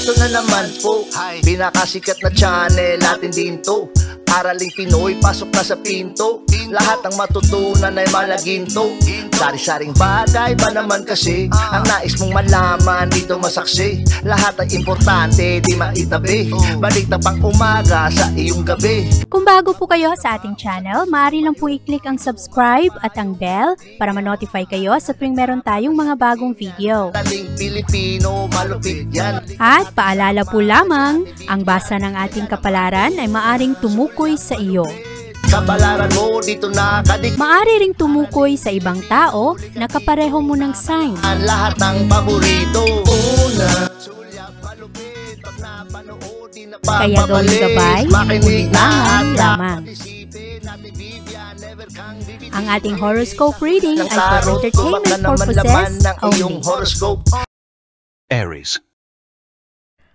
Eto na naman po, pinakasikat na channel natin din to. Araling Pinoy, pasok na sa pinto. Lahat ng matutunan ay malaginto. Sari-saring bagay ba naman kasi ang nais mong malaman dito masaksi. Lahat ay importante, di maitabi. Balik na pang umaga sa iyong gabi. Kung bago po kayo sa ating channel, maaari lang po i-click ang subscribe at ang bell para ma-notify kayo sa tuwing meron tayong mga bagong video. Taling Pilipino, malupit yan. At paalala po lamang, ang basa ng ating kapalaran ay maaring tumukoy sa iyo. Kapalaran mo dito nakadik. Maaari ring tumukoy sa ibang tao na kapareho mo ng sign. Ang lahat ng paborito. Una, sulyap, malupit, pag napanood, di na Kaya gawing gabay, makinig na lamang. Ang ating horoscope reading ay for entertainment purposes only. Aries.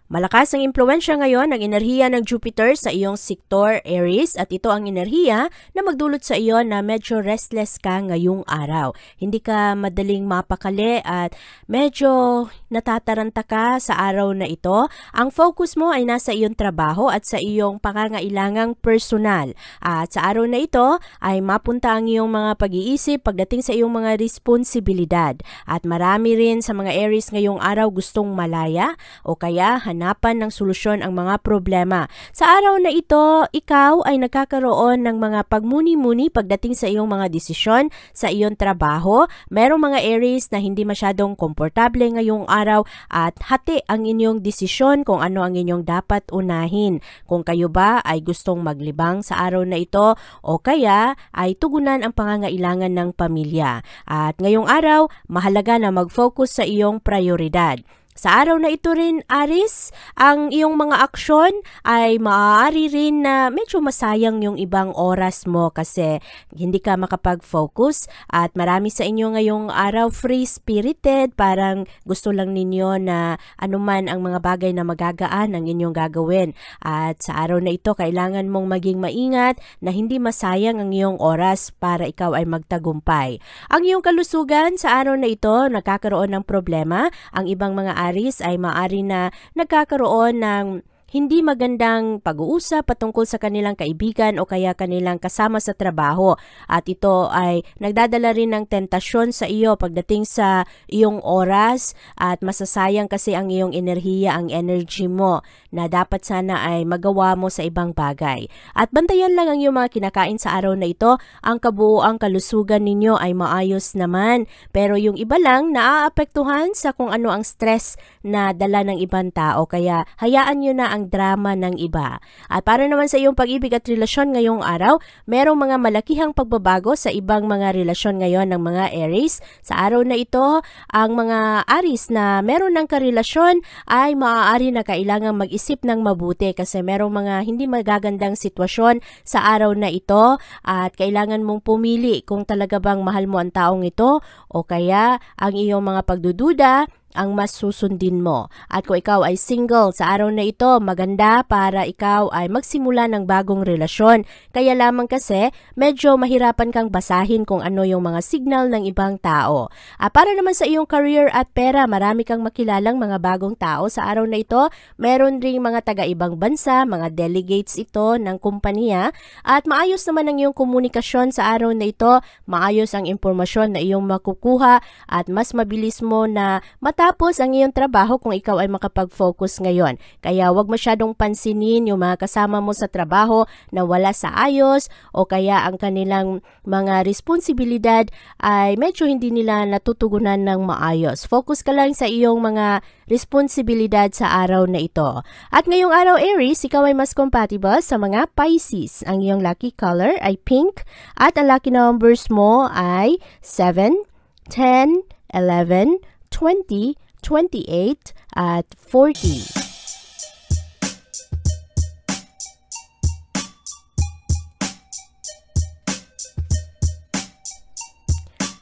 Malakas ang impluwensya ngayon ng enerhiya ng Jupiter sa iyong sektor Aries at ito ang enerhiya na magdulot sa iyo na medyo restless ka ngayong araw. Hindi ka madaling mapakali at medyo natataranta ka sa araw na ito. Ang focus mo ay nasa iyong trabaho at sa iyong pangangailangang personal. At sa araw na ito ay mapunta ang iyong mga pag-iisip pagdating sa iyong mga responsibilidad. At marami rin sa mga Aries ngayong araw gustong malaya o kaya hanapan ng solusyon ang mga problema. Sa araw na ito, ikaw ay nagkakaroon ng mga pagmuni-muni pagdating sa iyong mga desisyon sa iyong trabaho. Merong mga Aries na hindi masyadong komportable ngayong araw at hati ang inyong desisyon kung ano ang inyong dapat unahin. Kung kayo ba ay gustong maglibang sa araw na ito o kaya ay tugunan ang pangangailangan ng pamilya. At ngayong araw, mahalaga na mag-focus sa iyong prioridad. Sa araw na ito rin, Aries, ang iyong mga aksyon ay maaari rin na medyo masayang yung ibang oras mo kasi hindi ka makapag-focus at marami sa inyo ngayong araw free-spirited, parang gusto lang ninyo na anuman ang mga bagay na magagaan ang inyong gagawin. At sa araw na ito, kailangan mong maging maingat na hindi masayang ang iyong oras para ikaw ay magtagumpay. Ang iyong kalusugan sa araw na ito, nagkakaroon ng problema. Ang ibang mga Aries ay maaari na nagkakaroon ng hindi magandang pag-uusap patungkol sa kanilang kaibigan o kaya kanilang kasama sa trabaho. At ito ay nagdadala rin ng tentasyon sa iyo pagdating sa iyong oras at masasayang kasi ang iyong enerhiya, ang energy mo na dapat sana ay magawa mo sa ibang bagay. At bantayan lang ang iyong mga kinakain sa araw na ito. Ang kabuuang kalusugan ninyo ay maayos naman. Pero yung iba lang naaapektuhan sa kung ano ang stress na dala ng ibang tao. Kaya hayaan nyo na ang drama ng iba. At para naman sa iyong pag-ibig at relasyon ngayong araw, merong mga malakihang pagbabago sa ibang mga relasyon ngayon ng mga Aries. Sa araw na ito, ang mga Aries na meron ng karelasyon ay maaari na kailangang mag-isip ng mabuti kasi merong mga hindi magagandang sitwasyon sa araw na ito at kailangan mong pumili kung talaga bang mahal mo ang taong ito o kaya ang iyong mga pagdududa ang mas susundin mo. At kung ikaw ay single sa araw na ito, maganda para ikaw ay magsimula ng bagong relasyon. Kaya lamang kasi medyo mahirapan kang basahin kung ano yung mga signal ng ibang tao. Para naman sa iyong career at pera, marami kang makilalang mga bagong tao sa araw na ito. Meron ring mga taga-ibang bansa, mga delegates ito ng kumpanya at maayos naman ang iyong komunikasyon sa araw na ito. Maayos ang impormasyon na iyong makukuha at mas mabilis mo na matapos ang iyong trabaho kung ikaw ay makapag-focus ngayon. Kaya huwag masyadong pansinin yung mga kasama mo sa trabaho na wala sa ayos o kaya ang kanilang mga responsibilidad ay medyo hindi nila natutugunan ng maayos. Focus ka lang sa iyong mga responsibilidad sa araw na ito. At ngayong araw, Aries, ikaw ay mas compatible sa mga Pisces. Ang iyong lucky color ay pink at ang lucky numbers mo ay 7, 10, 11, 20, 28, at 40.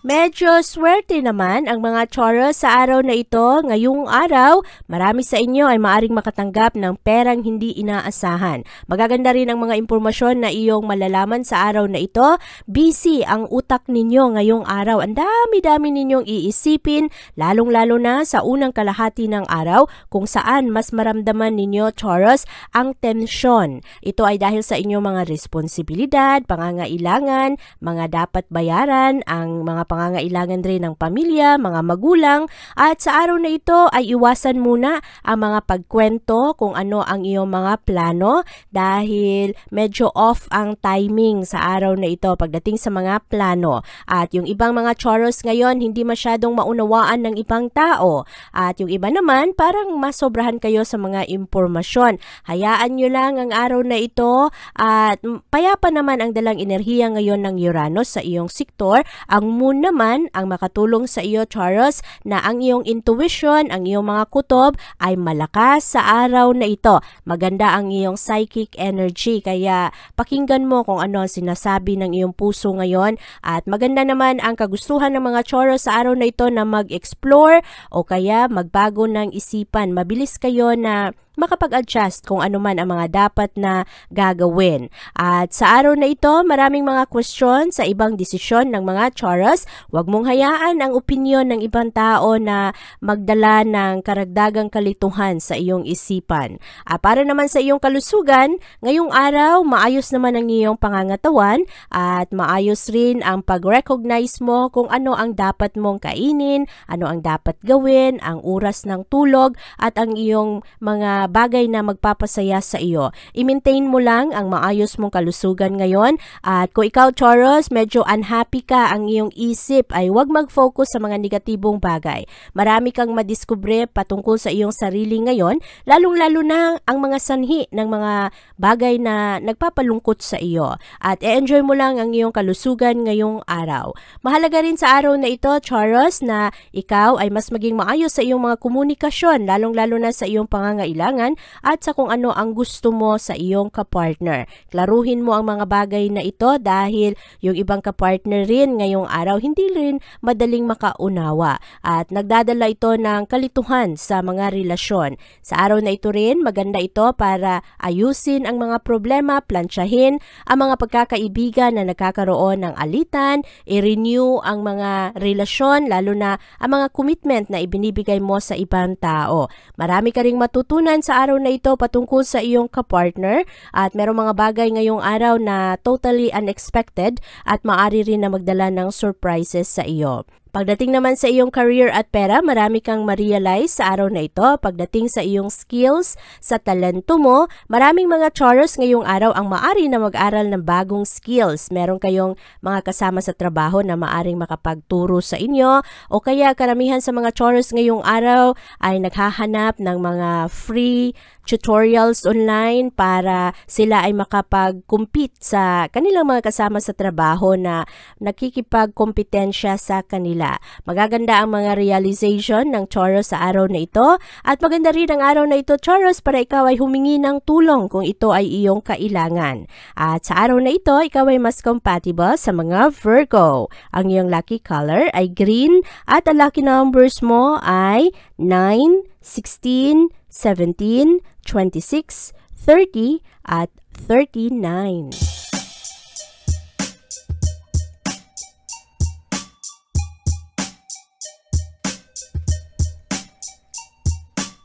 Medyo swerte naman ang mga Taurus sa araw na ito. Ngayong araw, marami sa inyo ay maaring makatanggap ng perang hindi inaasahan. Magaganda rin ang mga impormasyon na iyong malalaman sa araw na ito. Busy ang utak ninyo ngayong araw. Ang dami-dami ninyong iisipin, lalong-lalo na sa unang kalahati ng araw kung saan mas maramdaman ninyo, Taurus, ang tensyon. Ito ay dahil sa inyong mga responsibilidad, pangangailangan, mga dapat bayaran, ang mga pangangailangan rin ng pamilya, mga magulang, at sa araw na ito ay iwasan muna ang mga pagkwento kung ano ang iyong mga plano dahil medyo off ang timing sa araw na ito pagdating sa mga plano. At yung ibang mga Taurus ngayon hindi masyadong maunawaan ng ibang tao at yung iba naman parang masobrahan kayo sa mga impormasyon. Hayaan nyo lang ang araw na ito at payapa naman ang dalang enerhiya ngayon ng Uranus sa iyong sektor. Ang moon naman ang makatulong sa iyo, Taurus, na ang iyong intuition, ang iyong mga kutob ay malakas sa araw na ito. Maganda ang iyong psychic energy kaya pakinggan mo kung ano ang sinasabi ng iyong puso ngayon at maganda naman ang kagustuhan ng mga Taurus sa araw na ito na mag-explore o kaya magbago ng isipan. Mabilis kayo na makapag-adjust kung ano man ang mga dapat na gagawin. At sa araw na ito, maraming mga question sa ibang desisyon ng mga Taurus. Huwag mong hayaan ang opinyon ng ibang tao na magdala ng karagdagang kalituhan sa iyong isipan. Para naman sa iyong kalusugan, ngayong araw, maayos naman ang iyong pangangatawan at maayos rin ang pag-recognize mo kung ano ang dapat mong kainin, ano ang dapat gawin, ang oras ng tulog at ang iyong mga bagay na magpapasaya sa iyo. I-maintain mo lang ang maayos mong kalusugan ngayon at kung ikaw Taurus, medyo unhappy ka, ang iyong isip ay huwag mag-focus sa mga negatibong bagay. Marami kang madiskubre patungkol sa iyong sarili ngayon, lalong-lalo na ang mga sanhi ng mga bagay na nagpapalungkot sa iyo. At i-enjoy mo lang ang iyong kalusugan ngayong araw. Mahalaga rin sa araw na ito, Taurus, na ikaw ay mas maging maayos sa iyong mga komunikasyon, lalong-lalo na sa iyong pangangailangan at sa kung ano ang gusto mo sa iyong kapartner. Klaruhin mo ang mga bagay na ito dahil yung ibang kapartner rin ngayong araw hindi rin madaling makaunawa at nagdadala ito ng kalituhan sa mga relasyon. Sa araw na ito rin, maganda ito para ayusin ang mga problema, plantsahin ang mga pagkakaibigan na nagkakaroon ng alitan, i-renew ang mga relasyon, lalo na ang mga commitment na ibinibigay mo sa ibang tao. Marami ka ring matutunan sa araw na ito patungkol sa iyong kapartner at merong mga bagay ngayong araw na totally unexpected at maaari rin na magdala ng surprises sa iyo. Pagdating naman sa iyong career at pera, marami kang ma-realize sa araw na ito. Pagdating sa iyong skills, sa talento mo, maraming mga Taurus ngayong araw ang maari na mag-aral ng bagong skills. Meron kayong mga kasama sa trabaho na maaring makapagturo sa inyo o kaya karamihan sa mga Taurus ngayong araw ay naghahanap ng mga free tutorials online para sila ay makapag-compete sa kanilang mga kasama sa trabaho na nakikipagkompetensya sa kanila. Magaganda ang mga realization ng Taurus sa araw na ito at maganda rin ang araw na ito, Taurus, para ikaw ay humingi ng tulong kung ito ay iyong kailangan. At sa araw na ito, ikaw ay mas compatible sa mga Virgo. Ang iyong lucky color ay green at ang lucky numbers mo ay 9, 16, 17, 26, 30 at 39.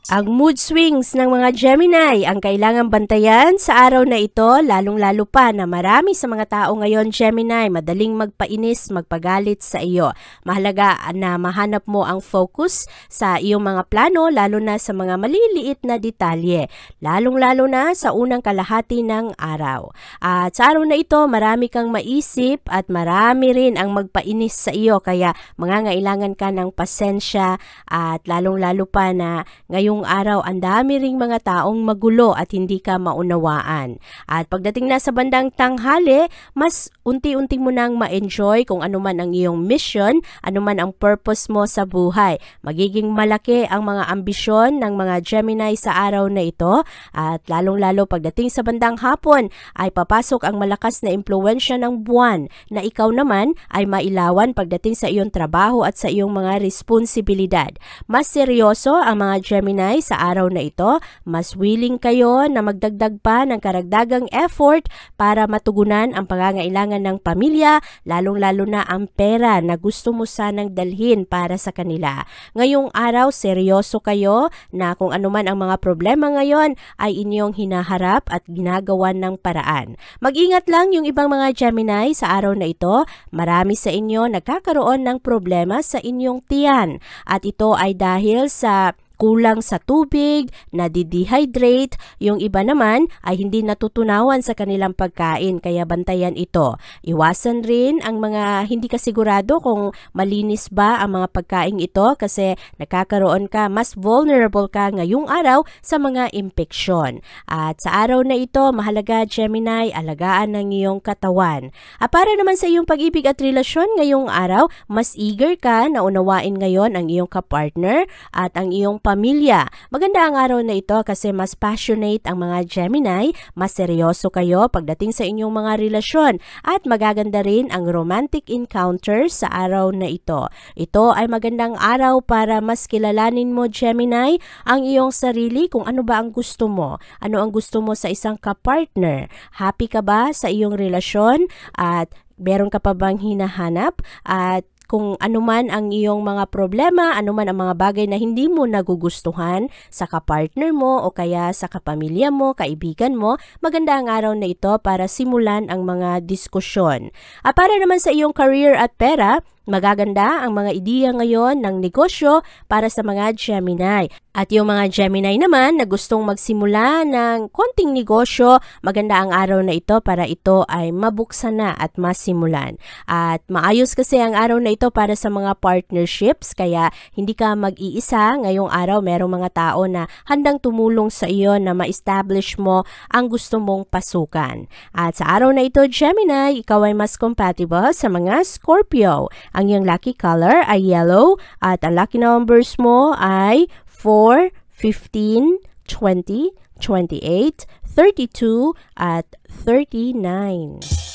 Ang mood swings ng mga Gemini ang kailangang bantayan sa araw na ito, lalong-lalo pa na marami sa mga tao ngayon, Gemini, madaling magpainis, magpagalit sa iyo. Mahalaga na mahanap mo ang focus sa iyong mga plano, lalo na sa mga maliliit na detalye, lalong-lalo na sa unang kalahati ng araw. At sa araw na ito, marami kang maisip at marami rin ang magpainis sa iyo, kaya mangangailangan ka ng pasensya at lalong-lalo pa na ngayong ngayong araw, ang dami ring mga taong magulo at hindi ka maunawaan. At pagdating na sa bandang tanghali, mas unti-unti mo nang ma-enjoy kung ano man ang iyong mission, ano man ang purpose mo sa buhay. Magiging malaki ang mga ambisyon ng mga Gemini sa araw na ito at lalong-lalo pagdating sa bandang hapon ay papasok ang malakas na impluwensya ng buwan na ikaw naman ay mailawan pagdating sa iyong trabaho at sa iyong mga responsibilidad. Mas seryoso ang mga Gemini sa araw na ito, mas willing kayo na magdagdag pa ng karagdagang effort para matugunan ang pangangailangan ng pamilya, lalong-lalo na ang pera na gusto mo sanang dalhin para sa kanila. Ngayong araw, seryoso kayo na kung ano man ang mga problema ngayon ay inyong hinaharap at ginagawan ng paraan. Mag-ingat lang yung ibang mga Gemini sa araw na ito, marami sa inyo nagkakaroon ng problema sa inyong tiyan at ito ay dahil sa kulang sa tubig, nadidehydrate, yung iba naman ay hindi natutunawan sa kanilang pagkain kaya bantayan ito. Iwasan rin ang mga hindi ka sigurado kung malinis ba ang mga pagkain ito kasi nakakaroon ka, mas vulnerable ka ngayong araw sa mga impeksyon. At sa araw na ito, mahalaga Gemini, alagaan ng iyong katawan. At para naman sa iyong pag-ibig at relasyon ngayong araw, mas eager ka na unawain ngayon ang iyong kapartner at ang iyong pamilya. Maganda ang araw na ito kasi mas passionate ang mga Gemini, mas seryoso kayo pagdating sa inyong mga relasyon at magaganda rin ang romantic encounters sa araw na ito. Ito ay magandang araw para mas kilalanin mo Gemini ang iyong sarili kung ano ba ang gusto mo. Ano ang gusto mo sa isang kapartner? Happy ka ba sa iyong relasyon at meron ka pa bang hinahanap? At kung ano man ang iyong mga problema, ano man ang mga bagay na hindi mo nagugustuhan sa kapartner mo o kaya sa kapamilya mo, kaibigan mo, maganda ang araw na ito para simulan ang mga diskusyon. At para naman sa iyong career at pera, magaganda ang mga ideya ngayon ng negosyo para sa mga Gemini. At yung mga Gemini naman na gustong magsimula ng konting negosyo, maganda ang araw na ito para ito ay mabuksan na at masimulan. At maayos kasi ang araw na ito para sa mga partnerships, kaya hindi ka mag-iisa. Ngayong araw, merong mga tao na handang tumulong sa iyo na ma-establish mo ang gusto mong pasukan. At sa araw na ito, Gemini, ikaw ay mas compatible sa mga Scorpio. Ang iyong lucky color ay yellow at ang lucky numbers mo ay 4, 15, 20, 28, 32 at 39.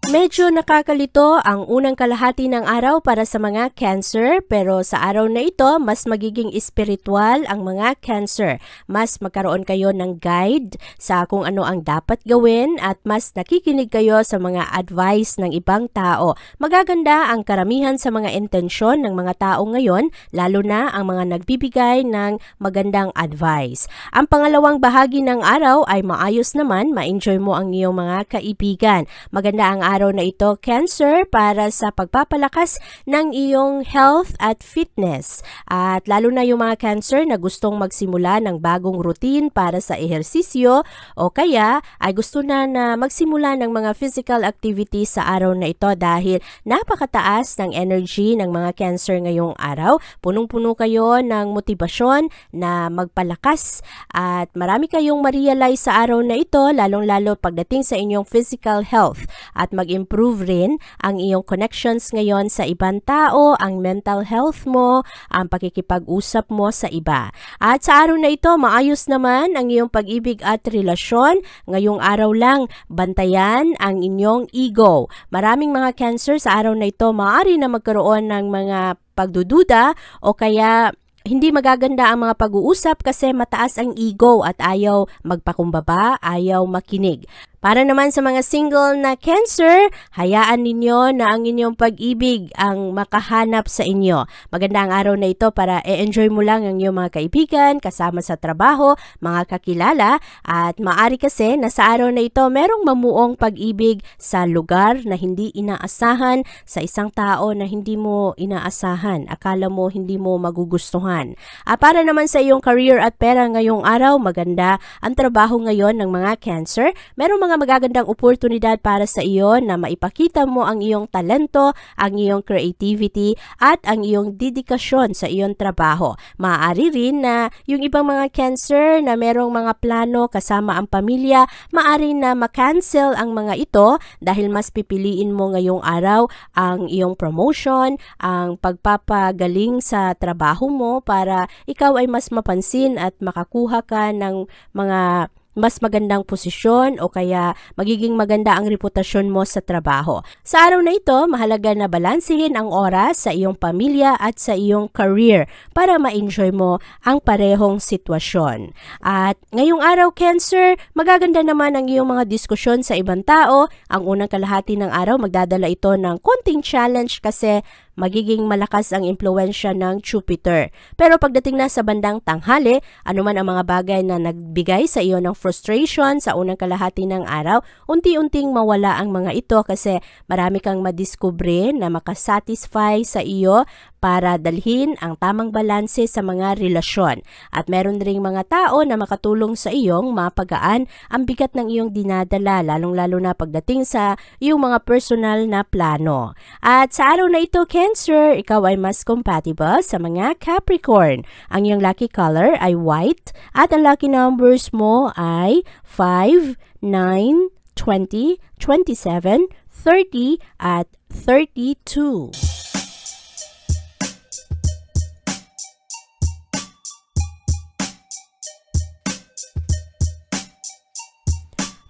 Medyo nakakalito ang unang kalahati ng araw para sa mga Cancer, pero sa araw na ito, mas magiging espiritual ang mga Cancer. Mas magkaroon kayo ng guide sa kung ano ang dapat gawin at mas nakikinig kayo sa mga advice ng ibang tao. Magaganda ang karamihan sa mga intensyon ng mga tao ngayon, lalo na ang mga nagbibigay ng magandang advice. Ang pangalawang bahagi ng araw ay maayos naman, ma-enjoy mo ang iyong mga kaibigan. Maganda ang araw na ito, Cancer, para sa pagpapalakas ng iyong health at fitness. At lalo na yung mga Cancer na gustong magsimula ng bagong routine para sa ehersisyo o kaya ay gusto na magsimula ng mga physical activities sa araw na ito dahil napakataas ng energy ng mga Cancer ngayong araw. Punong-puno kayo ng motibasyon na magpalakas at marami kayong ma-realize sa araw na ito, lalong-lalo pagdating sa inyong physical health at mag-improve rin ang iyong connections ngayon sa ibang tao, ang mental health mo, ang pakikipag-usap mo sa iba. At sa araw na ito, maayos naman ang iyong pag-ibig at relasyon. Ngayong araw lang, bantayan ang inyong ego. Maraming mga Cancer sa araw na ito, maaari na magkaroon ng mga pagdududa o kaya hindi magaganda ang mga pag-uusap kasi mataas ang ego at ayaw magpakumbaba, ayaw makinig. Para naman sa mga single na Cancer, hayaan ninyo na ang inyong pag-ibig ang makahanap sa inyo. Maganda ang araw na ito para i-enjoy mo lang ang iyong mga kaibigan, kasama sa trabaho, mga kakilala, at maaari kasi na sa araw na ito merong mamuong pag-ibig sa lugar na hindi inaasahan, sa isang tao na hindi mo inaasahan, akala mo hindi mo magugustuhan. Para naman sa iyong career at pera ngayong araw, maganda ang trabaho ngayon ng mga Cancer. Merong mga mga magagandang oportunidad para sa iyo na maipakita mo ang iyong talento, ang iyong creativity at ang iyong dedikasyon sa iyong trabaho. Maaari rin na yung ibang mga Cancer na merong mga plano kasama ang pamilya, maaari na ma-cancel ang mga ito dahil mas pipiliin mo ngayong araw ang iyong promotion, ang pagpapagaling sa trabaho mo para ikaw ay mas mapansin at makakuha ka ng mga mas magandang posisyon o kaya magiging maganda ang reputasyon mo sa trabaho. Sa araw na ito, mahalaga na balansehin ang oras sa iyong pamilya at sa iyong career para ma-enjoy mo ang parehong sitwasyon. At ngayong araw, Cancer, magaganda naman ang iyong mga diskusyon sa ibang tao. Ang unang kalahati ng araw, magdadala ito ng konting challenge kasi magiging malakas ang impluwensya ng Jupiter. Pero pagdating na sa bandang tanghali, anuman ang mga bagay na nagbigay sa iyo ng frustration sa unang kalahati ng araw, unti-unting mawala ang mga ito kasi marami kang madiskubre na makasatisfy sa iyo para dalhin ang tamang balanse sa mga relasyon. At meron ring mga tao na makatulong sa iyong mapagaan ang bigat ng iyong dinadala, lalong-lalo na pagdating sa iyong mga personal na plano. At sa araw na ito, Cancer, ikaw ay mas compatible sa mga Capricorn. Ang iyong lucky color ay white at ang lucky numbers mo ay 5, 9, 20, 27, 30 at 32.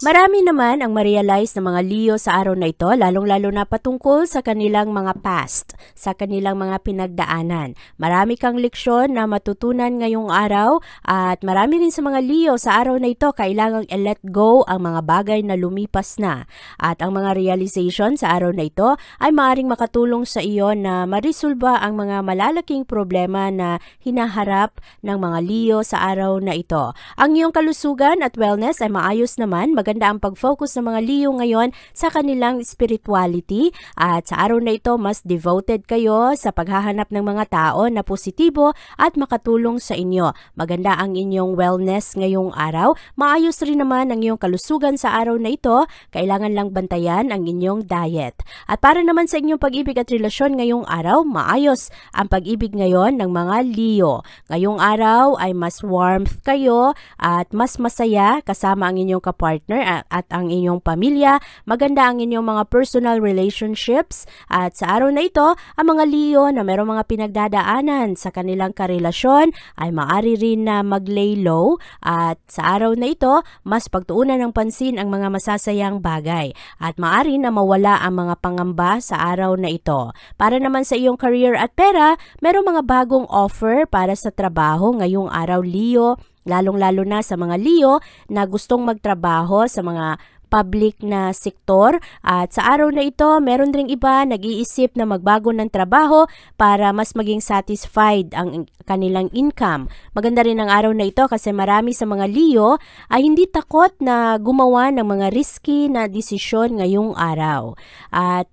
Marami naman ang ma-realize ng mga Leo sa araw na ito, lalong-lalo na patungkol sa kanilang mga past, sa kanilang mga pinagdaanan. Marami kang leksyon na matutunan ngayong araw at marami rin sa mga Leo sa araw na ito kailangang i-let go ang mga bagay na lumipas na. At ang mga realization sa araw na ito ay maaaring makatulong sa iyo na marisolba ang mga malalaking problema na hinaharap ng mga Leo sa araw na ito. Ang iyong kalusugan at wellness ay maayos naman, maganda ang pag-focus ng mga Leo ngayon sa kanilang spirituality at sa araw na ito mas devoted kayo sa paghahanap ng mga tao na positibo at makatulong sa inyo. Maganda ang inyong wellness ngayong araw. Maayos rin naman ang iyong kalusugan sa araw na ito. Kailangan lang bantayan ang inyong diet. At para naman sa inyong pag-ibig at relasyon ngayong araw, maayos ang pag-ibig ngayon ng mga Leo. Ngayong araw ay mas warmth kayo at mas masaya kasama ang inyong kapartner at ang inyong pamilya. Maganda ang inyong mga personal relationships at sa araw na ito, ang mga Leo na mayroong mga pinagdadaanan sa kanilang karelasyon ay maaari rin na mag-lay low at sa araw na ito, mas pagtuunan ng pansin ang mga masasayang bagay at maaari na mawala ang mga pangamba sa araw na ito. Para naman sa iyong career at pera, mayroong mga bagong offer para sa trabaho ngayong araw, Leo. Lalong-lalo na sa mga Leo na gustong magtrabaho sa mga public na sektor at sa araw na ito, meron ring iba nag-iisip na magbago ng trabaho para mas maging satisfied ang kanilang income. Maganda rin ang araw na ito kasi marami sa mga Leo ay hindi takot na gumawa ng mga risky na desisyon ngayong araw. At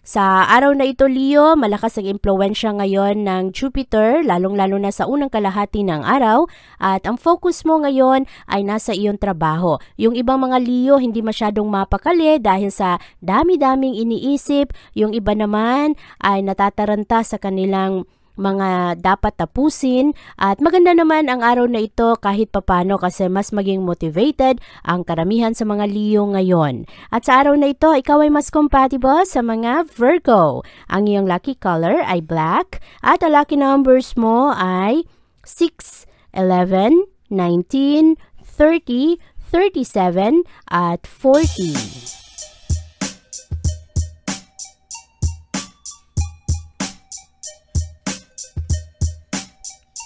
sa araw na ito, Leo, malakas ang impluwensya ngayon ng Jupiter, lalong-lalo na sa unang kalahati ng araw. At ang focus mo ngayon ay nasa iyong trabaho. Yung ibang mga Leo hindi masyadong mapakali dahil sa dami-daming iniisip. Yung iba naman ay natataranta sa kanilang mga dapat tapusin at maganda naman ang araw na ito kahit papano kasi mas maging motivated ang karamihan sa mga Leo ngayon. At sa araw na ito, ikaw ay mas compatible sa mga Virgo. Ang iyong lucky color ay black at ang lucky numbers mo ay 6, 11, 19, 30, 37 at 40.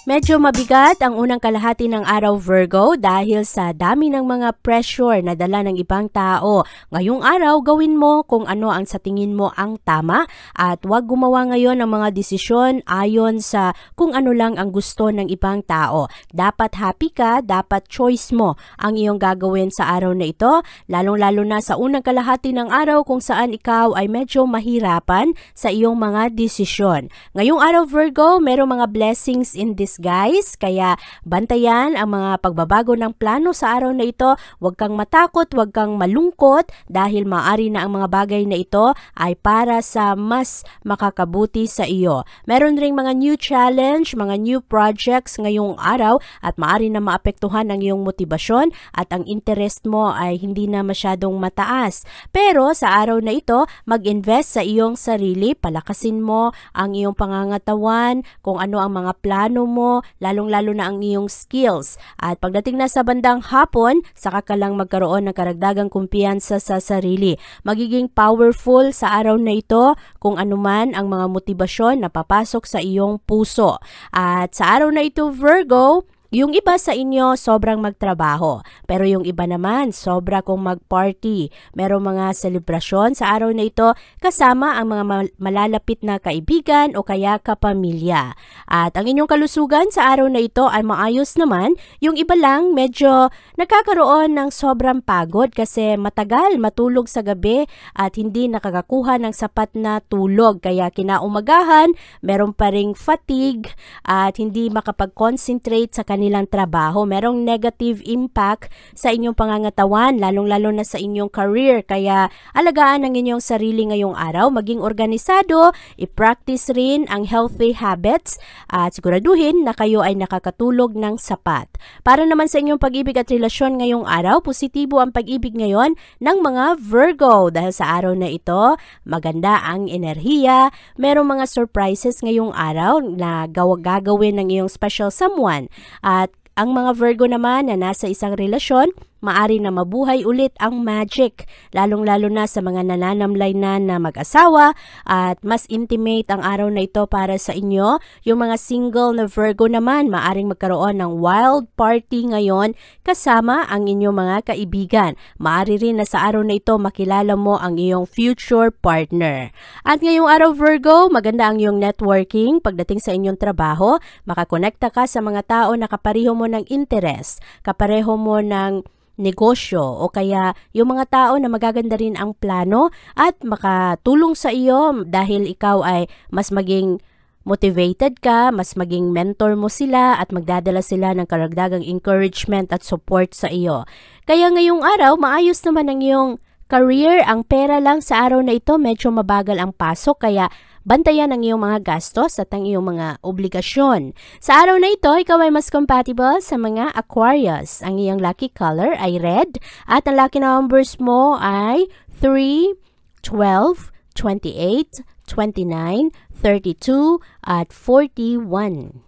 Medyo mabigat ang unang kalahati ng araw, Virgo, dahil sa dami ng mga pressure na dala ng ibang tao. Ngayong araw, gawin mo kung ano ang sa tingin mo ang tama at huwag gumawa ngayon ng mga desisyon ayon sa kung ano lang ang gusto ng ibang tao. Dapat happy ka, dapat choice mo ang iyong gagawin sa araw na ito, lalong-lalo na sa unang kalahati ng araw kung saan ikaw ay medyo mahirapan sa iyong mga desisyon. Ngayong araw, Virgo, merong mga blessings in disguise surprise guys, kaya bantayan ang mga pagbabago ng plano sa araw na ito. Huwag kang matakot, huwag kang malungkot dahil maaari na ang mga bagay na ito ay para sa mas makakabuti sa iyo. Meron ring mga new challenge, mga new projects ngayong araw at maaari na maapektuhan ang iyong motibasyon at ang interest mo ay hindi na masyadong mataas. Pero sa araw na ito, mag-invest sa iyong sarili, palakasin mo ang iyong pangangatawan, kung ano ang mga plano mo, lalong-lalo na ang iyong skills. At pagdating na sa bandang hapon, saka ka lang magkaroon ng karagdagang kumpiyansa sa sarili. Magiging powerful sa araw na ito kung anuman ang mga motibasyon na papasok sa iyong puso. At sa araw na ito, Virgo, yung iba sa inyo sobrang magtrabaho, pero yung iba naman sobra kong mag-party. Merong mga selebrasyon sa araw na ito kasama ang mga malalapit na kaibigan o kaya kapamilya. At ang inyong kalusugan sa araw na ito ay maayos naman. Yung iba lang medyo nagkakaroon ng sobrang pagod kasi matagal matulog sa gabi at hindi nakakakuha ng sapat na tulog. Kaya kinaumagahan, meron pa ring fatigue at hindi makapag-concentrate sa kanilang trabaho. Merong negative impact sa inyong pangangatawan, lalong-lalo na sa inyong career. Kaya alagaan ang inyong sarili ngayong araw, maging organisado, i-practice rin ang healthy habits at siguraduhin na kayo ay nakakatulog ng sapat. Para naman sa inyong pag-ibig at relasyon ngayong araw, positibo ang pag-ibig ngayon ng mga Virgo. Dahil sa araw na ito, maganda ang enerhiya, merong mga surprises ngayong araw na gagawin ng iyong special someone. At ang mga Virgo naman na nasa isang relasyon, maari na mabuhay ulit ang magic, lalong-lalo na sa mga nananamlay na mag-asawa at mas intimate ang araw na ito para sa inyo. Yung mga single na Virgo naman, maaring magkaroon ng wild party ngayon kasama ang inyong mga kaibigan. Maari rin na sa araw na ito makilala mo ang iyong future partner. At ngayong araw Virgo, maganda ang iyong networking pagdating sa inyong trabaho. Makakonekta ka sa mga tao na kapareho mo ng interest, kapareho mo ng negosyo o kaya yung mga tao na magaganda rin ang plano at makatulong sa iyo dahil ikaw ay mas maging motivated ka, mas maging mentor mo sila at magdadala sila ng karagdagang encouragement at support sa iyo. Kaya ngayong araw, maayos naman ang iyong career. Ang pera lang sa araw na ito medyo mabagal ang pasok kaya bantayan ang iyong mga gastos at ang iyong mga obligasyon. Sa araw na ito, ikaw ay mas compatible sa mga Aquarius. Ang iyong lucky color ay red at ang lucky numbers mo ay 3, 12, 28, 29, 32 at 41.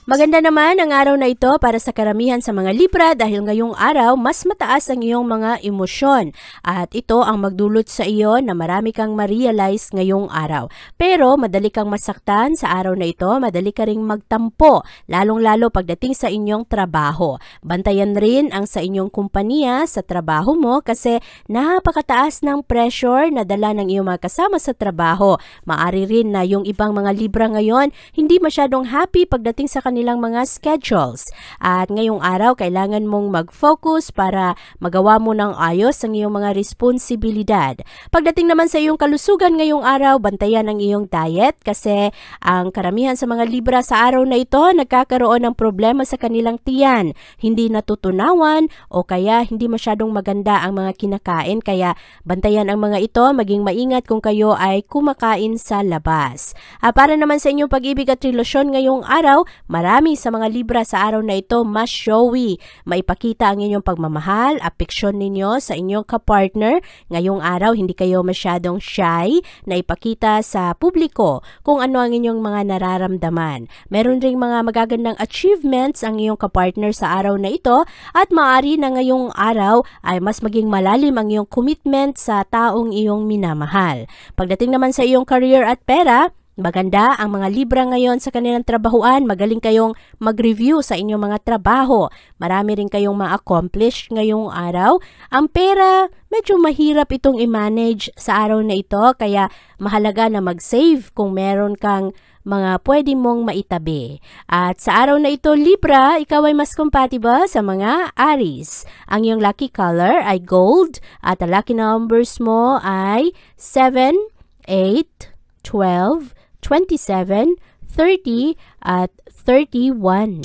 Maganda naman ang araw na ito para sa karamihan sa mga Libra dahil ngayong araw mas mataas ang iyong mga emosyon at ito ang magdulot sa iyo na marami kang ma-realize ngayong araw. Pero madali kang masaktan sa araw na ito, madali ka ring magtampo, lalong-lalo pagdating sa inyong trabaho. Bantayan rin ang sa inyong kumpanya sa trabaho mo kasi napakataas ng pressure na dala ng iyong mga kasama sa trabaho. Maari rin na yung ibang mga Libra ngayon hindi masyadong happy pagdating sa kanilang mga schedules. At ngayong araw, kailangan mong mag-focus para magawa mo ng ayos ang iyong mga responsibilidad. Pagdating naman sa iyong kalusugan ngayong araw, bantayan ang iyong diet kasi ang karamihan sa mga Libra sa araw na ito nagkakaroon ng problema sa kanilang tiyan. Hindi natutunawan o kaya hindi masyadong maganda ang mga kinakain kaya bantayan ang mga ito, maging maingat kung kayo ay kumakain sa labas. Para naman sa inyong pag-ibig at relasyon ngayong araw, marami sa mga Libra sa araw na ito mas showy. Maipakita ang inyong pagmamahal, apeksyon ninyo sa inyong kapartner. Ngayong araw, hindi kayo masyadong shy na ipakita sa publiko kung ano ang inyong mga nararamdaman. Meron ring mga magagandang achievements ang iyong kapartner sa araw na ito at maaari na ngayong araw ay mas maging malalim ang iyong commitment sa taong iyong minamahal. Pagdating naman sa iyong career at pera, Maganda ang mga Libra ngayon sa kanilang trabahuan. Magaling kayong mag-review sa inyong mga trabaho. Marami rin kayong ma-accomplish ngayong araw. Ang pera, medyo mahirap itong i-manage sa araw na ito. Kaya mahalaga na mag-save kung meron kang mga pwede mong maitabi. At sa araw na ito, Libra, ikaw ay mas compatible sa mga Aries. Ang iyong lucky color ay gold at ang lucky numbers mo ay 7, 8, 12, 27, 30 at 31.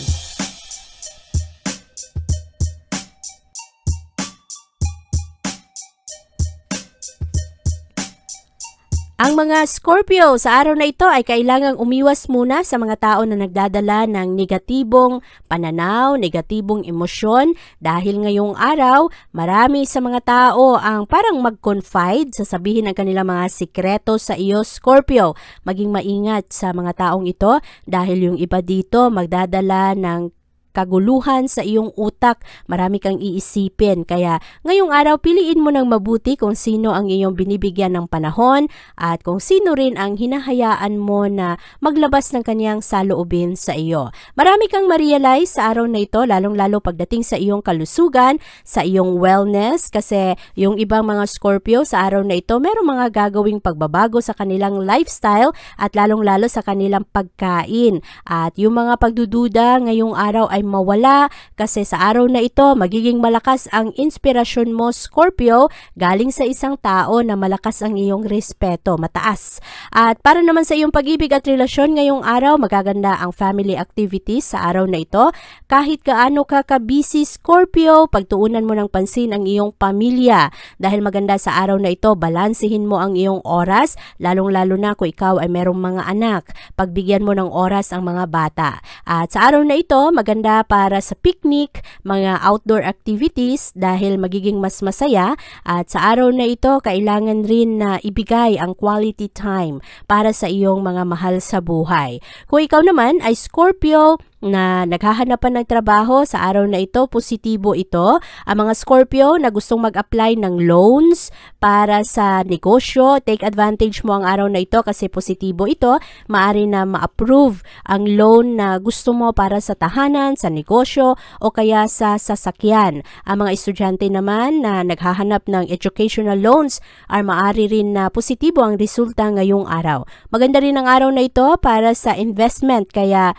Ang mga Scorpio sa araw na ito ay kailangang umiwas muna sa mga tao na nagdadala ng negatibong pananaw, negatibong emosyon dahil ngayong araw marami sa mga tao ang parang mag-confide, sasabihin ang kanilang mga sikreto sa iyo, Scorpio. Maging maingat sa mga taong ito dahil yung iba dito magdadala ng kaguluhan sa iyong utak, marami kang iisipin. Kaya ngayong araw, piliin mo ng mabuti kung sino ang iyong binibigyan ng panahon at kung sino rin ang hinahayaan mo na maglabas ng kanyang saloobin sa iyo. Marami kang ma-realize sa araw na ito, lalong-lalo pagdating sa iyong kalusugan, sa iyong wellness, kasi yung ibang mga Scorpio sa araw na ito, merong mga gagawing pagbabago sa kanilang lifestyle at lalong-lalo sa kanilang pagkain. At yung mga pagdududa ngayong araw ay mawala kasi sa araw na ito magiging malakas ang inspirasyon mo, Scorpio, galing sa isang tao na malakas ang iyong respeto, mataas. At para naman sa iyong pag-ibig at relasyon ngayong araw, magaganda ang family activities sa araw na ito. Kahit gaano ka ka-busy, Scorpio, pagtuunan mo ng pansin ang iyong pamilya dahil maganda sa araw na ito, balansehin mo ang iyong oras, lalong-lalo na kung ikaw ay merong mga anak. Pagbigyan mo ng oras ang mga bata. At sa araw na ito, maganda para sa picnic, mga outdoor activities dahil magiging mas masaya. At sa araw na ito, kailangan rin na ibigay ang quality time para sa iyong mga mahal sa buhay. Kung ikaw naman ay Scorpio na naghahanapan ng trabaho, sa araw na ito, positibo ito. Ang mga Scorpio na gustong mag-apply ng loans para sa negosyo, take advantage mo ang araw na ito kasi positibo ito. Maari na ma-approve ang loan na gusto mo para sa tahanan, sa negosyo o kaya sa sasakyan. Ang mga estudyante naman na naghahanap ng educational loans ay maari rin na positibo ang resulta ngayong araw. Maganda rin ang araw na ito para sa investment, kaya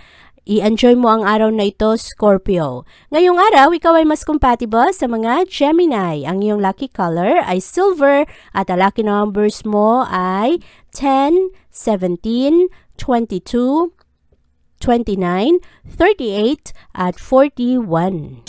i-enjoy mo ang araw na ito, Scorpio. Ngayong araw, ikaw ay mas compatible sa mga Gemini. Ang iyong lucky color ay silver at ang lucky numbers mo ay 10, 17, 22, 29, 38 at 41.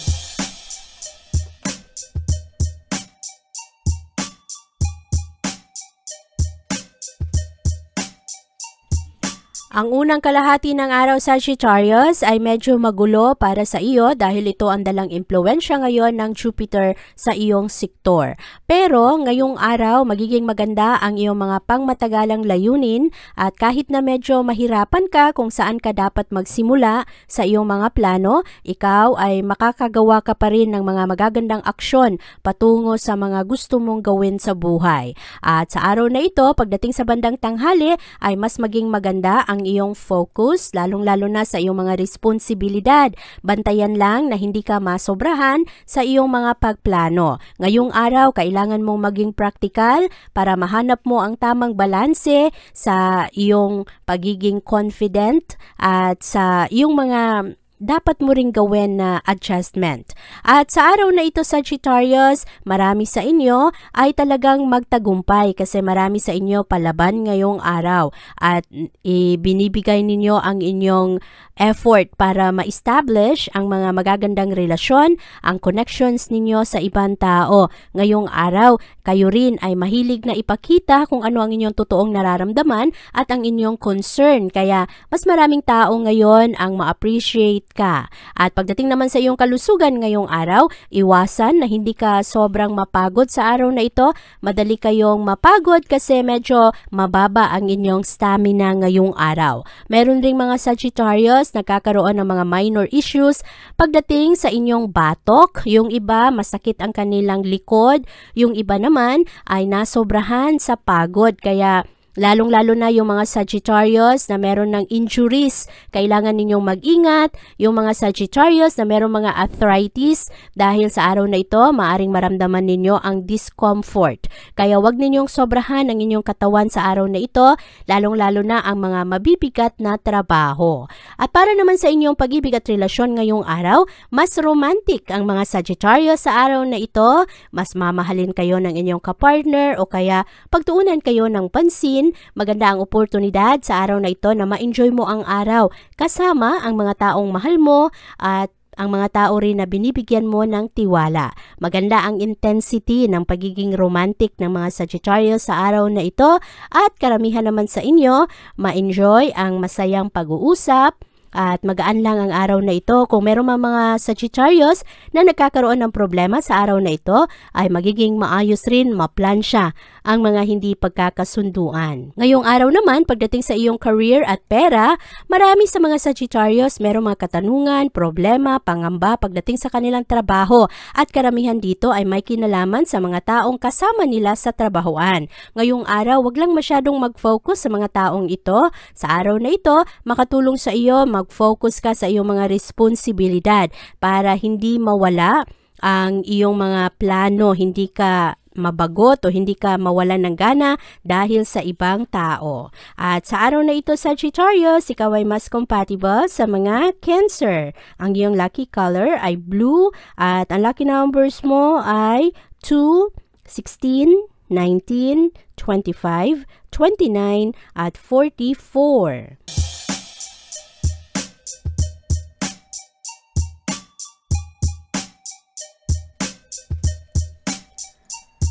Ang unang kalahati ng araw, Sagittarius, ay medyo magulo para sa iyo dahil ito ang dalang impluwensya ngayon ng Jupiter sa iyong sektor. Pero ngayong araw, magiging maganda ang iyong mga pangmatagalang layunin at kahit na medyo mahirapan ka kung saan ka dapat magsimula sa iyong mga plano, ikaw ay makakagawa ka pa rin ng mga magagandang aksyon patungo sa mga gusto mong gawin sa buhay. At sa araw na ito, pagdating sa bandang tanghali, ay mas maging maganda ang iyong focus, lalong-lalo na sa iyong mga responsibilidad. Bantayan lang na hindi ka masobrahan sa iyong mga pagplano. Ngayong araw, kailangan mong maging practical para mahanap mo ang tamang balanse sa iyong pagiging confident at sa iyong mga dapat mo ring gawin na adjustment. At sa araw na ito, Sagittarius, marami sa inyo ay talagang magtagumpay kasi marami sa inyo palaban ngayong araw at ibinibigay ninyo ang inyong effort para ma-establish ang mga magagandang relasyon, ang connections ninyo sa ibang tao. Ngayong araw, kayo rin ay mahilig na ipakita kung ano ang inyong totoong nararamdaman at ang inyong concern. Kaya mas maraming tao ngayon ang ma-appreciate ka. At pagdating naman sa iyong kalusugan ngayong araw, iwasan na hindi ka sobrang mapagod sa araw na ito. Madali kayong mapagod kasi medyo mababa ang inyong stamina ngayong araw. Meron ring mga Sagittarius nagkakaroon ng mga minor issues pagdating sa inyong batok. Yung iba, masakit ang kanilang likod. Yung iba naman ay nasobrahan sa pagod. Kaya Lalong-lalo na yung mga Sagittarius na meron ng injuries, kailangan ninyong mag-ingat. Yung mga Sagittarius na meron mga arthritis, dahil sa araw na ito, maaring maramdaman ninyo ang discomfort. Kaya wag ninyong sobrahan ang inyong katawan sa araw na ito, lalong-lalo na ang mga mabibigat na trabaho. At para naman sa inyong pag-ibig at relasyon ngayong araw, mas romantic ang mga Sagittarius sa araw na ito, mas mamahalin kayo ng inyong kapartner o kaya pagtuunan kayo ng pansin. Maganda ang oportunidad sa araw na ito na ma-enjoy mo ang araw kasama ang mga taong mahal mo at ang mga tao rin na binibigyan mo ng tiwala. Maganda ang intensity ng pagiging romantic ng mga Sagittarius sa araw na ito at karamihan naman sa inyo, ma-enjoy ang masayang pag-uusap. At magaan lang ang araw na ito. Kung meron mga Sagittarius na nagkakaroon ng problema sa araw na ito, ay magiging maayos rin, maplansya ang mga hindi pagkakasunduan. Ngayong araw naman, pagdating sa iyong career at pera, marami sa mga Sagittarius merong mga katanungan, problema, pangamba pagdating sa kanilang trabaho. At karamihan dito ay may kinalaman sa mga taong kasama nila sa trabahoan. Ngayong araw, wag lang masyadong mag-focus sa mga taong ito. Sa araw na ito, makatulong sa iyo mag-focus ka sa iyong mga responsibilidad para hindi mawala ang iyong mga plano, hindi ka mabagot o hindi ka mawalan ng gana dahil sa ibang tao. At sa araw na ito, Sagittarius, ikaw ay mas compatible sa mga Cancer. Ang iyong lucky color ay blue at ang lucky numbers mo ay 2, 16, 19, 25, 29 at 44.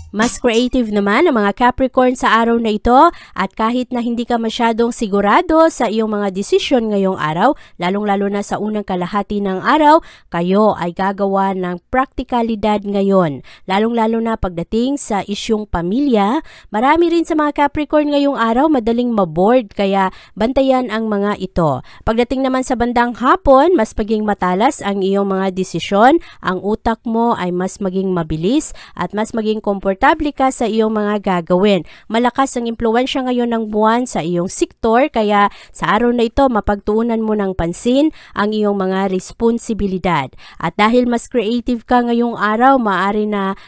Mas creative naman ang mga Capricorn sa araw na ito at kahit na hindi ka masyadong sigurado sa iyong mga desisyon ngayong araw, lalong-lalo na sa unang kalahati ng araw, kayo ay gagawa ng praktikalidad ngayon. Lalong-lalo na pagdating sa isyong pamilya, marami rin sa mga Capricorn ngayong araw madaling maboard kaya bantayan ang mga ito. Pagdating naman sa bandang hapon, mas maging matalas ang iyong mga desisyon, ang utak mo ay mas maging mabilis at mas maging komportable ka sa iyong mga gagawin. Malakas ang impluwensya ngayon ng buwan sa iyong sektor kaya sa araw na ito mapagtuunan mo ng pansin ang iyong mga responsibilidad. At dahil mas creative ka ngayong araw, maaari na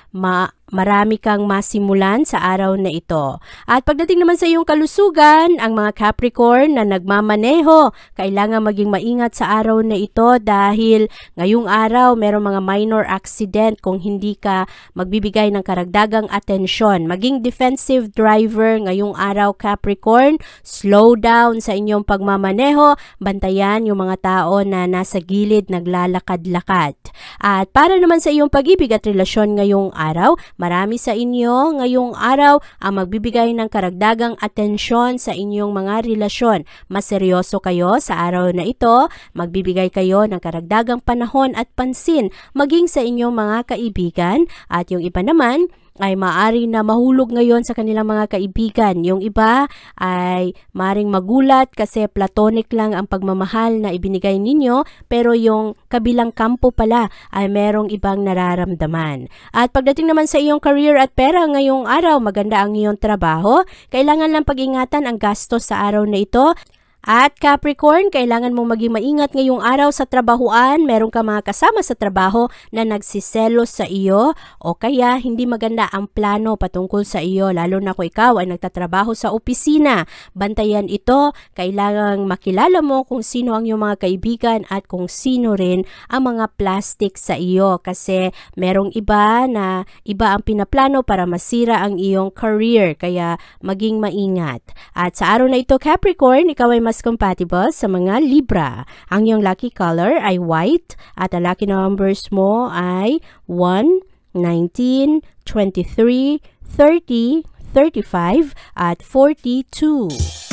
marami kang masimulan sa araw na ito. At pagdating naman sa iyong kalusugan, ang mga Capricorn na nagmamaneho, kailangan maging maingat sa araw na ito dahil ngayong araw merong mga minor accident kung hindi ka magbibigay ng karagdagang atensyon. Maging defensive driver ngayong araw, Capricorn. Slow down sa inyong pagmamaneho. Bantayan yung mga tao na nasa gilid naglalakad-lakad. At para naman sa iyong pag-ibig at relasyon ngayong araw, marami sa inyo ngayong araw ang magbibigay ng karagdagang atensyon sa inyong mga relasyon. Mas seryoso kayo sa araw na ito, magbibigay kayo ng karagdagang panahon at pansin maging sa inyong mga kaibigan at yung iba naman ay maaari na mahulog ngayon sa kanilang mga kaibigan. Yung iba ay maaring magulat kasi platonic lang ang pagmamahal na ibinigay ninyo pero yung kabilang kampo pala ay merong ibang nararamdaman. At pagdating naman sa iyong career at pera ngayong araw, maganda ang iyong trabaho. Kailangan lang pag-ingatan ang gastos sa araw na ito. At Capricorn, kailangan mong maging maingat ngayong araw sa trabahuan. Meron ka mga kasama sa trabaho na nagsiselos sa iyo o kaya hindi maganda ang plano patungkol sa iyo lalo na kung ikaw ay nagtatrabaho sa opisina. Bantayan ito. Kailangang makilala mo kung sino ang iyong mga kaibigan at kung sino rin ang mga plastic sa iyo kasi merong iba na iba ang pinaplano para masira ang iyong career kaya maging maingat. At sa araw na ito, Capricorn, ikaw ay mas compatible sa mga Libra. Ang iyong lucky color ay white at ang lucky numbers mo ay 1, 19, 23, 30, 35 at 42.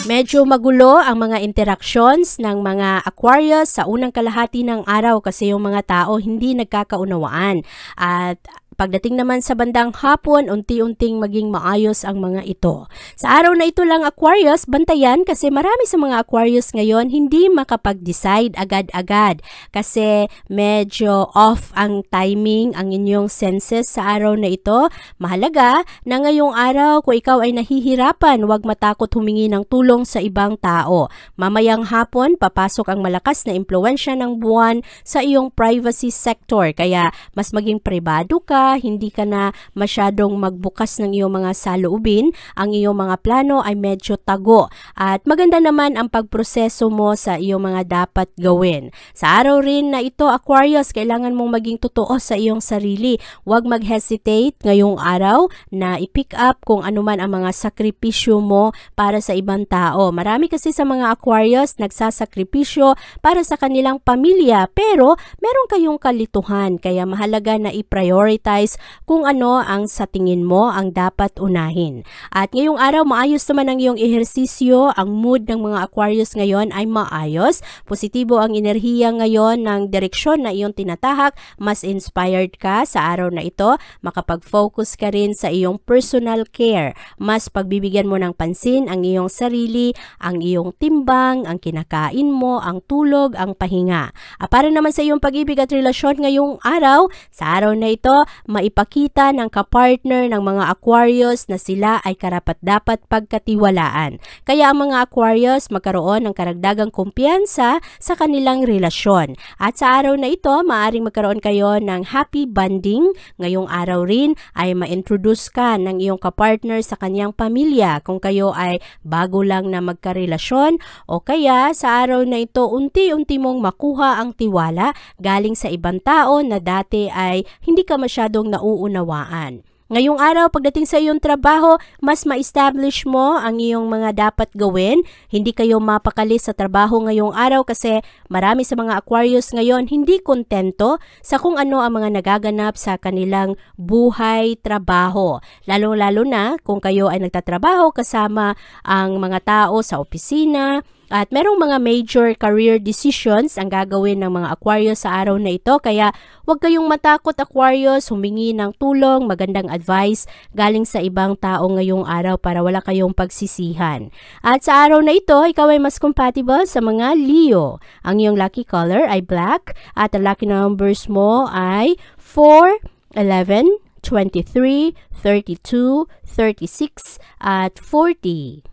Medyo magulo ang mga interactions ng mga Aquarius sa unang kalahati ng araw kasi yung mga tao hindi nagkakaunawaan. At pagdating naman sa bandang hapon, unti-unting maging maayos ang mga ito. Sa araw na ito lang Aquarius, bantayan kasi marami sa mga Aquarius ngayon hindi makapag-decide agad-agad kasi medyo off ang timing, ang inyong senses sa araw na ito. Mahalaga na ngayong araw kung ikaw ay nahihirapan, huwag matakot humingi ng tulong sa ibang tao. Mamayang hapon, papasok ang malakas na impluwensya ng buwan sa iyong privacy sector. Kaya mas maging pribado ka, hindi ka na masyadong magbukas ng iyong mga saloobin. Ang iyong mga plano ay medyo tago. At maganda naman ang pagproseso mo sa iyong mga dapat gawin. Sa araw rin na ito, Aquarius, kailangan mong maging totoo sa iyong sarili. Huwag mag-hesitate ngayong araw na i-pick up kung ano man ang mga sakripisyo mo para sa ibang tao. Marami kasi sa mga Aquarius nagsasakripisyo para sa kanilang pamilya pero meron kayong kalituhan kaya mahalaga na i-prioritize kung ano ang sa tingin mo ang dapat unahin. At ngayong araw maayos naman ang iyong ehersisyo, ang mood ng mga Aquarius ngayon ay maayos, positibo ang enerhiya ngayon ng direksyon na iyong tinatahak, mas inspired ka sa araw na ito, makapag-focus ka rin sa iyong personal care, mas pagbibigyan mo ng pansin ang iyong sarili, ang iyong timbang, ang kinakain mo, ang tulog, ang pahinga. Para naman sa iyong pag-ibig at relasyon ngayong araw, sa araw na ito, maipakita ng kapartner ng mga Aquarius na sila ay karapat-dapat pagkatiwalaan. Kaya ang mga Aquarius magkaroon ng karagdagang kumpiyansa sa kanilang relasyon. At sa araw na ito, maaaring magkaroon kayo ng happy bonding. Ngayong araw rin ay ma-introduce ka ng iyong kapartner sa kanyang pamilya kung kayo ay bago lang na magkarelasyon o kaya sa araw na ito unti-unti mong makuha ang tiwala galing sa ibang tao na dati ay hindi ka masyadong nauunawaan. Ngayong araw, pagdating sa iyong trabaho, mas ma-establish mo ang iyong mga dapat gawin. Hindi kayo mapakali sa trabaho ngayong araw kasi marami sa mga Aquarius ngayon hindi kontento sa kung ano ang mga nagaganap sa kanilang buhay, trabaho. Lalo-lalo na kung kayo ay nagtatrabaho kasama ang mga tao sa opisina. At merong mga major career decisions ang gagawin ng mga Aquarius sa araw na ito. Kaya huwag kayong matakot Aquarius, humingi ng tulong, magandang advice galing sa ibang tao ngayong araw para wala kayong pagsisihan. At sa araw na ito, ikaw ay mas compatible sa mga Leo. Ang iyong lucky color ay black at ang lucky numbers mo ay 4, 11, 23, 32, 36 at 40.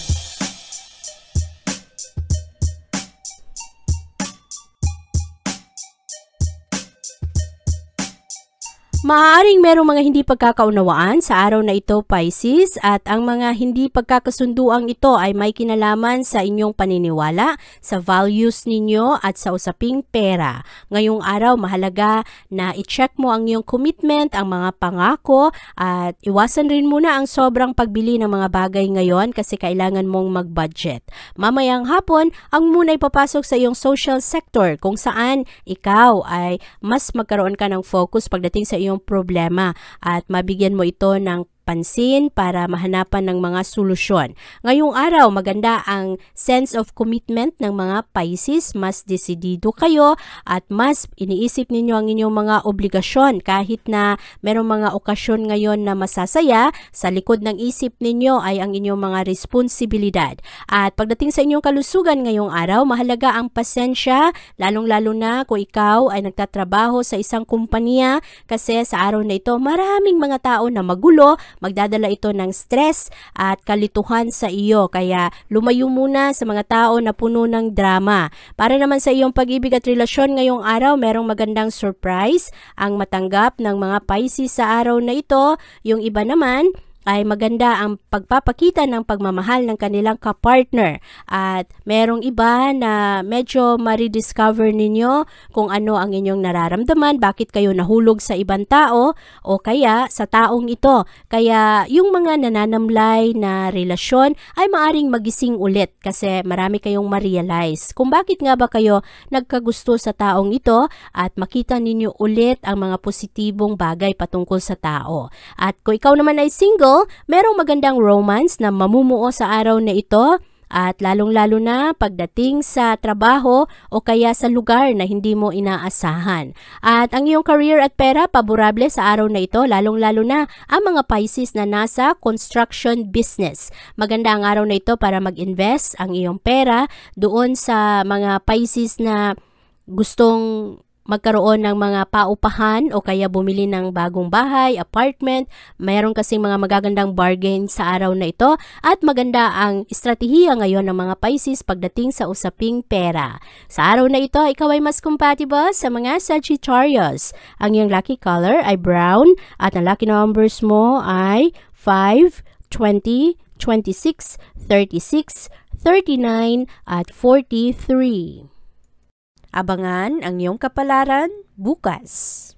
Maaaring merong mga hindi pagkakaunawaan sa araw na ito, Pisces, at ang mga hindi pagkakasunduang ito ay may kinalaman sa inyong paniniwala, sa values ninyo at sa usaping pera. Ngayong araw, mahalaga na i-check mo ang iyong commitment, ang mga pangako, at iwasan rin muna ang sobrang pagbili ng mga bagay ngayon kasi kailangan mong mag-budget. Mamayang hapon, ang muna ipapasok sa iyong social sector kung saan ikaw ay mas magkaroon ka ng focus pagdating sa iyong problema at mabigyan mo ito ng pansin para mahanapan ng mga solusyon. Ngayong araw, maganda ang sense of commitment ng mga Pisces. Mas desidido kayo at mas iniisip ninyo ang inyong mga obligasyon kahit na merong mga okasyon ngayon na masasaya, sa likod ng isip ninyo ay ang inyong mga responsibilidad. At pagdating sa inyong kalusugan ngayong araw, mahalaga ang pasensya, lalong-lalo na kung ikaw ay nagtatrabaho sa isang kumpanya kasi sa araw na ito, maraming mga tao na magulo, magdadala ito ng stress at kalituhan sa iyo. Kaya lumayo muna sa mga tao na puno ng drama. Para naman sa iyong pag-ibig at relasyon ngayong araw, merong magandang surprise ang matanggap ng mga Pisces sa araw na ito. Yung iba naman ay maganda ang pagpapakita ng pagmamahal ng kanilang kapartner. At merong iba na medyo maridiscover ninyo kung ano ang inyong nararamdaman, bakit kayo nahulog sa ibang tao o kaya sa taong ito. Kaya yung mga nananamlay na relasyon ay maaring magising ulit kasi marami kayong ma-realize kung bakit nga ba kayo nagkagusto sa taong ito at makita ninyo ulit ang mga positibong bagay patungkol sa tao. At kung ikaw naman ay single, merong magandang romance na mamumuo sa araw na ito at lalong-lalo na pagdating sa trabaho o kaya sa lugar na hindi mo inaasahan. At ang iyong career at pera, paborable sa araw na ito, lalong-lalo na ang mga Pisces na nasa construction business. Maganda ang araw na ito para mag-invest ang iyong pera doon sa mga Pisces na gustong magkaroon ng mga paupahan o kaya bumili ng bagong bahay, apartment. Mayroon kasing mga magagandang bargain sa araw na ito at maganda ang estratehiya ngayon ng mga Pisces pagdating sa usaping pera. Sa araw na ito, ikaw ay mas compatible sa mga Sagittarius. Ang iyong lucky color ay brown at ang lucky numbers mo ay 5, 20, 26, 36, 39 at 43. Abangan ang iyong kapalaran bukas.